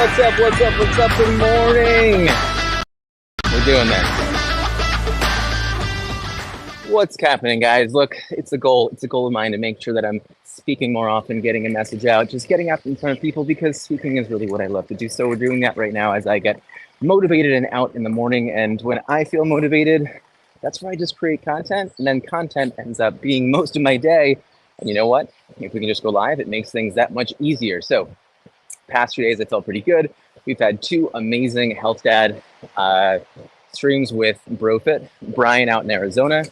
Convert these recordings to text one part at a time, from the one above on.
What's up? Good morning. We're doing this. What's happening, guys? Look, it's a goal. It's a goal of mine to make sure that I'm speaking more often, getting a message out, just getting out in front of people, because speaking is really what I love to do. So we're doing that right now as I get motivated and out in the morning. And when I feel motivated, that's where I just create content. And then content ends up being most of my day. And you know what? If we can just go live, it makes things that much easier. So past 2 days, I felt pretty good. We've had 2 amazing Health Dad streams with BroFit, Brian out in Arizona.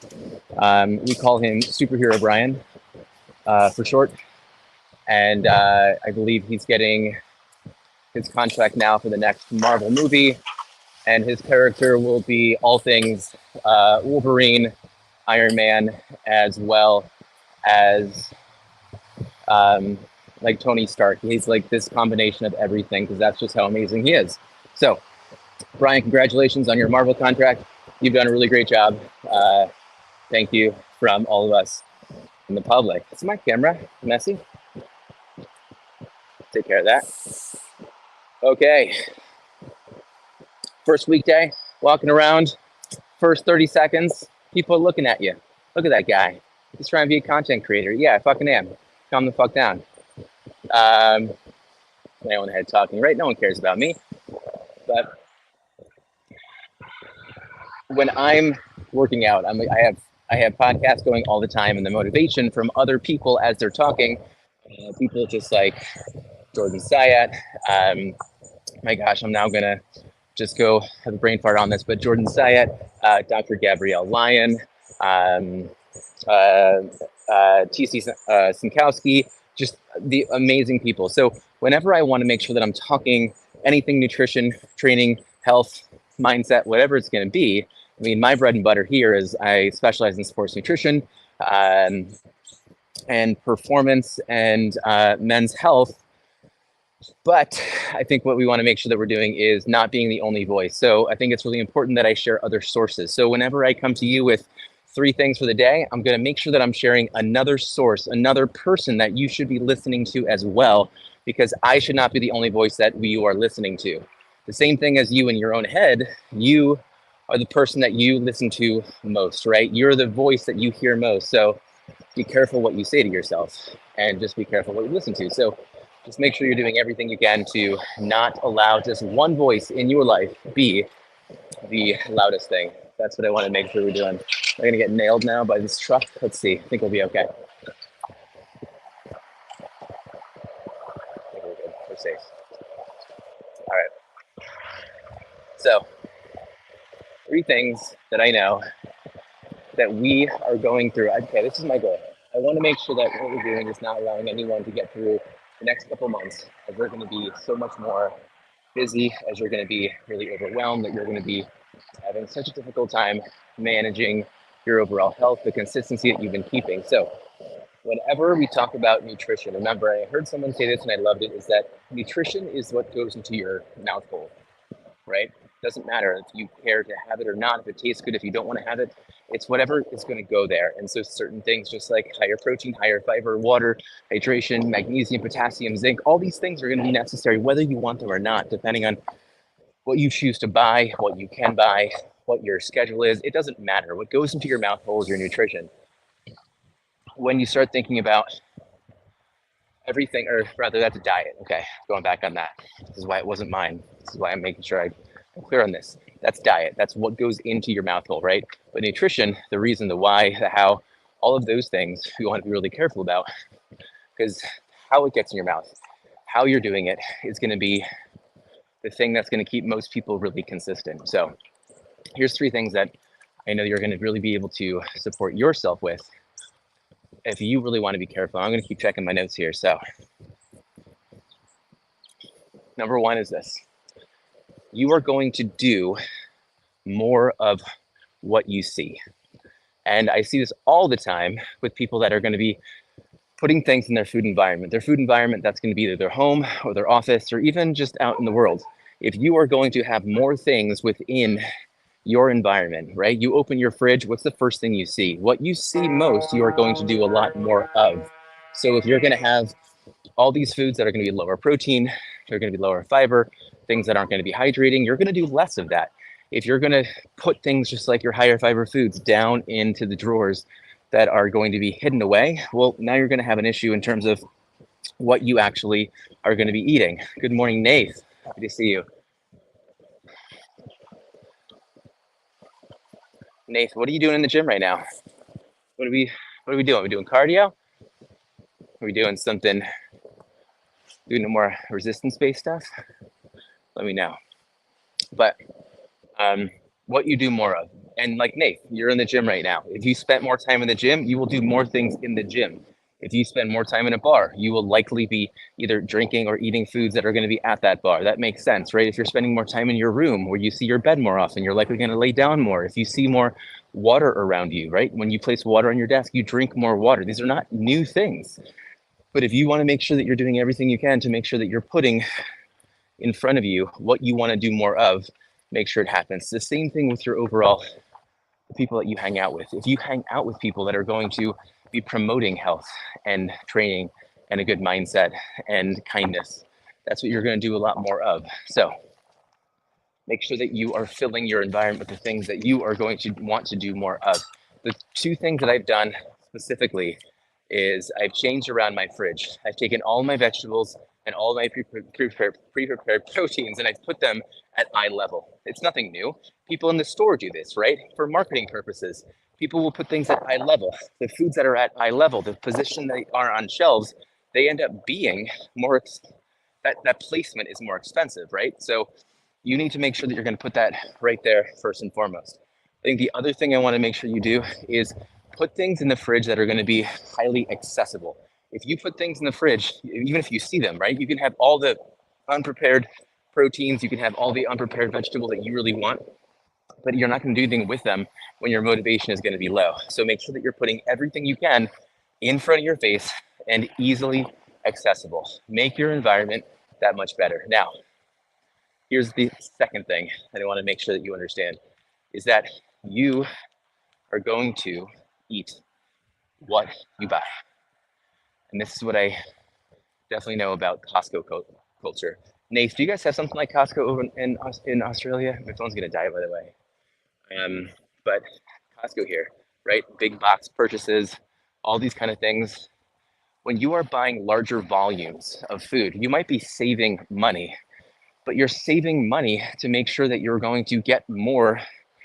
We call him Superhero Brian for short. And I believe he's getting his contract now for the next Marvel movie. And his character will be all things Wolverine, Iron Man, as well as like Tony Stark. He's like this combination of everything, because that's just how amazing he is. So, Brian, congratulations on your Marvel contract. You've done a really great job. Thank you from all of us in the public. Is my camera messy? Take care of that. Okay. First weekday, walking around, first 30 seconds, people are looking at you. Look at that guy. He's trying to be a content creator. Yeah, I fucking am. Calm the fuck down. I went ahead talking, right? No one cares about me. But when I'm working out, I have podcasts going all the time, and the motivation from other people as they're talking, people just like Jordan Sayat. My gosh, I'm now gonna just go have a brain fart on this, but Jordan Sayat, Dr. Gabrielle Lyon, T.C. Sinkowski, just the amazing people. So whenever I want to make sure that I'm talking anything nutrition, training, health, mindset, whatever it's going to be, I mean, my bread and butter here is I specialize in sports nutrition and performance and men's health. But I think what we want to make sure that we're doing is not being the only voice. So I think it's really important that I share other sources. So whenever I come to you with 3 things for the day, I'm going to make sure that I'm sharing another source, another person that you should be listening to as well, because I should not be the only voice that you are listening to. The same thing as you in your own head, you are the person that you listen to most, right? You're the voice that you hear most. So be careful what you say to yourself, and just be careful what you listen to. So just make sure you're doing everything you can to not allow just one voice in your life be the loudest thing. That's what I want to make sure we're doing. I'm going to get nailed now by this truck. Let's see. I think we'll be okay. I think we're good. We're safe. All right. So 3 things that I know that we are going through. Okay, this is my goal. I want to make sure that what we're doing is not allowing anyone to get through the next couple months, as we're going to be so much more busy, as you're going to be really overwhelmed, that you're going to be having such a difficult time managing your overall health, the consistency that you've been keeping. So whenever we talk about nutrition, remember, I heard someone say this and I loved it, is that nutrition is what goes into your mouth hole, right? Doesn't matter if you care to have it or not, if it tastes good, if you don't want to have it, it's whatever is going to go there. And so certain things, just like higher protein, higher fiber, water, hydration, magnesium, potassium, zinc, all these things are going to be necessary whether you want them or not, depending on what you choose to buy, what you can buy, what your schedule is. It doesn't matter. What goes into your mouth hole is your nutrition. When you start thinking about everything, or rather, that's a diet. Okay, going back on that. This is why it wasn't mine. This is why I'm making sure I'm clear on this. That's diet. That's what goes into your mouth hole, right? But nutrition, the reason, the why, the how, all of those things we want to be really careful about, because how it gets in your mouth, how you're doing it is going to be the thing that's going to keep most people really consistent. So here's 3 things that I know you're going to really be able to support yourself with if you really want to be careful. I'm going to keep checking my notes here. So number 1 is this. You are going to do more of what you see. And I see this all the time with people that are going to be putting things in their food environment. Their food environment, that's going to be either their home or their office or even just out in the world. If you are going to have more things within your environment, right? You open your fridge, what's the first thing you see? What you see most, you are going to do a lot more of. So if you're going to have all these foods that are going to be lower protein, they're going to be lower fiber, things that aren't going to be hydrating. You're going to do less of that. If you're going to put things just like your higher fiber foods down into the drawers that are going to be hidden away, well, now you're going to have an issue in terms of what you actually are going to be eating. Good morning, Nath. Happy to see you. Nath, what are you doing in the gym right now? What are we doing? Are we doing cardio? Are we doing something, doing more resistance-based stuff? Let me know. But what you do more of. And like Nate, you're in the gym right now. If you spent more time in the gym, you will do more things in the gym. If you spend more time in a bar, you will likely be either drinking or eating foods that are going to be at that bar. That makes sense, right? If you're spending more time in your room where you see your bed more often, you're likely going to lay down more. If you see more water around you, right? When you place water on your desk, you drink more water. These are not new things. But if you want to make sure that you're doing everything you can to make sure that you're putting in front of you what you want to do more of, make sure it happens. The same thing with your overall people that you hang out with. If you hang out with people that are going to be promoting health and training and a good mindset and kindness, that's what you're going to do a lot more of. So make sure that you are filling your environment with the things that you are going to want to do more of. The two things that I've done specifically is I've changed around my fridge. I've taken all my vegetables and all my pre-prepared proteins and I've put them at eye level. It's nothing new. People in the store do this, right? For marketing purposes, people will put things at eye level. The foods that are at eye level, the position they are on shelves, they end up being more, that placement is more expensive, right? So you need to make sure that you're going to put that right there first and foremost. I think the other thing I want to make sure you do is put things in the fridge that are going to be highly accessible. If you put things in the fridge, even if you see them, right, you can have all the unprepared proteins, you can have all the unprepared vegetables that you really want, but you're not going to do anything with them when your motivation is going to be low. So make sure that you're putting everything you can in front of your face and easily accessible. Make your environment that much better. Now, here's the second thing that I want to make sure that you understand is that you are going to eat what you buy. And this is what I definitely know about Costco culture. Nate, do you guys have something like Costco over in Australia? My phone's gonna die, by the way. But Costco here, right? Big box purchases, all these kind of things. When you are buying larger volumes of food, you might be saving money, but you're saving money to make sure that you're going to get more,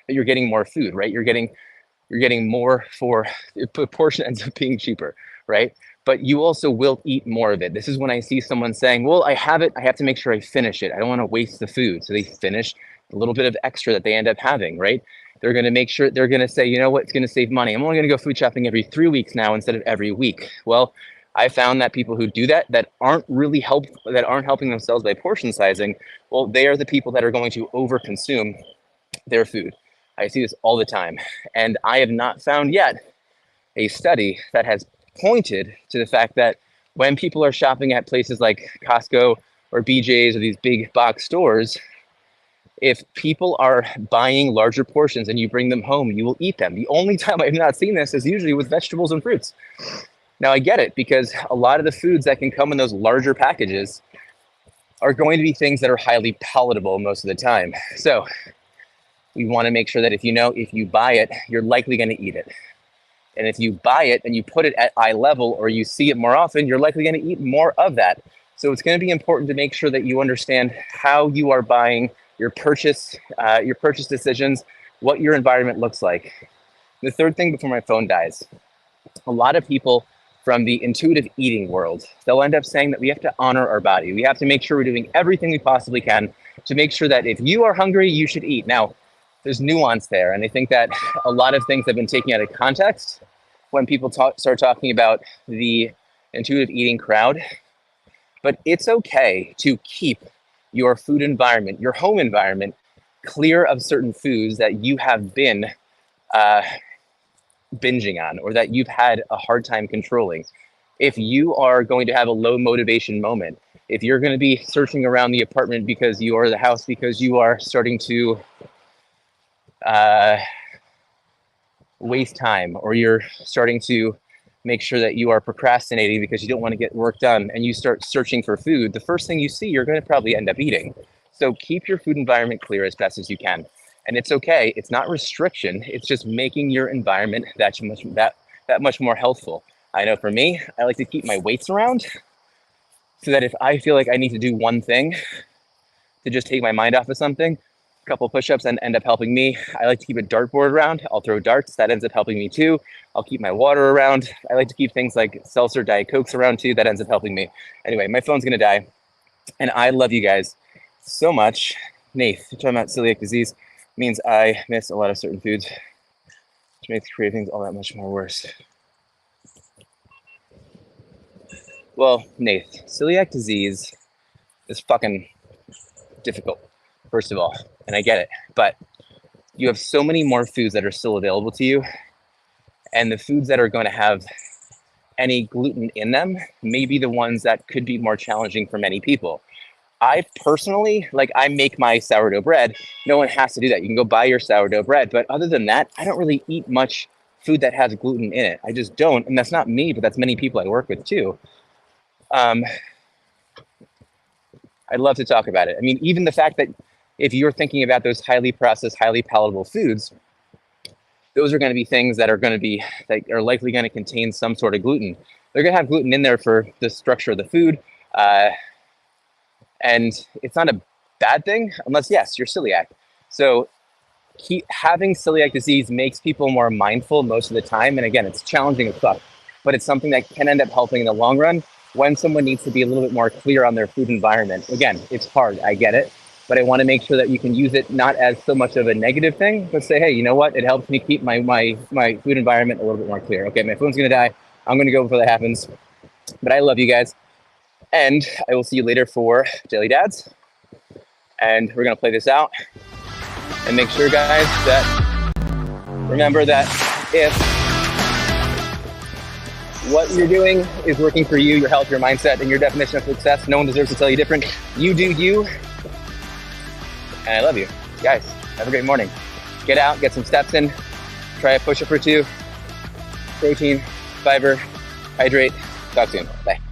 that you're getting more food, right? You're getting more for the portion ends up being cheaper, right? But you also will eat more of it. This is when I see someone saying, well, I have it, I have to make sure I finish it. I don't want to waste the food. So they finish a little bit of extra that they end up having, right? They're going to make sure, they're going to say, you know what, it's going to save money. I'm only going to go food shopping every 3 weeks now instead of every week. Well, I found that people who do that aren't really helping themselves by portion sizing, well, they are the people that are going to overconsume their food. I see this all the time. And I have not found yet a study that has pointed to the fact that when people are shopping at places like Costco or BJ's or these big box stores, if people are buying larger portions and you bring them home, you will eat them. The only time I've not seen this is usually with vegetables and fruits. Now I get it because a lot of the foods that can come in those larger packages are going to be things that are highly palatable most of the time. So we want to make sure that if you buy it, you're likely going to eat it. And if you buy it and you put it at eye level or you see it more often, you're likely going to eat more of that. So it's going to be important to make sure that you understand how you are buying your purchase decisions, what your environment looks like. The third thing before my phone dies, a lot of people from the intuitive eating world, they'll end up saying that we have to honor our body. We have to make sure we're doing everything we possibly can to make sure that if you are hungry, you should eat. Now, there's nuance there. And I think that a lot of things have been taken out of context when people start talking about the intuitive eating crowd. But it's okay to keep your food environment, your home environment, clear of certain foods that you have been binging on or that you've had a hard time controlling. If you are going to have a low motivation moment, if you're going to be searching around the apartment because you are the house because you are starting to waste time or you're starting to make sure that you are procrastinating because you don't want to get work done, and you start searching for food, the first thing you see, you're going to probably end up eating. So keep your food environment clear as best as you can. And it's okay. It's not restriction. It's just making your environment that much more healthful. I know for me, I like to keep my weights around so that if I feel like I need to do one thing to just take my mind off of something, a couple push-ups and end up helping me. I like to keep a dartboard around. I'll throw darts. That ends up helping me too. I'll keep my water around. I like to keep things like seltzer, Diet Cokes around too. That ends up helping me. Anyway, my phone's gonna die. And I love you guys so much. Nath, you're talking about celiac disease means I miss a lot of certain foods, which makes cravings all that much more worse. Well, Nath, celiac disease is fucking difficult, first of all, and I get it, but you have so many more foods that are still available to you, and the foods that are going to have any gluten in them may be the ones that could be more challenging for many people. I personally, I make my sourdough bread. No one has to do that. You can go buy your sourdough bread, but other than that, I don't really eat much food that has gluten in it. I just don't, and that's not me, but that's many people I work with too. I'd love to talk about it. I mean, even the fact that if you're thinking about those highly processed, highly palatable foods, those are going to be things that are likely going to contain some sort of gluten. They're going to have gluten in there for the structure of the food. And it's not a bad thing unless, yes, you're celiac. So having celiac disease makes people more mindful most of the time. And again, it's challenging as fuck, but it's something that can end up helping in the long run when someone needs to be a little bit more clear on their food environment. Again, it's hard, I get it, but I want to make sure that you can use it not as so much of a negative thing, but say, hey, you know what? It helps me keep my food environment a little bit more clear. Okay, my phone's gonna die. I'm gonna go before that happens. But I love you guys. And I will see you later for Daily Dads. And we're gonna play this out. And make sure, guys, that remember that if what you're doing is working for you, your health, your mindset, and your definition of success, no one deserves to tell you different. You do you. And I love you. Guys, have a great morning. Get out, get some steps in, try a push-up or two, protein, fiber, hydrate. Talk soon. Bye.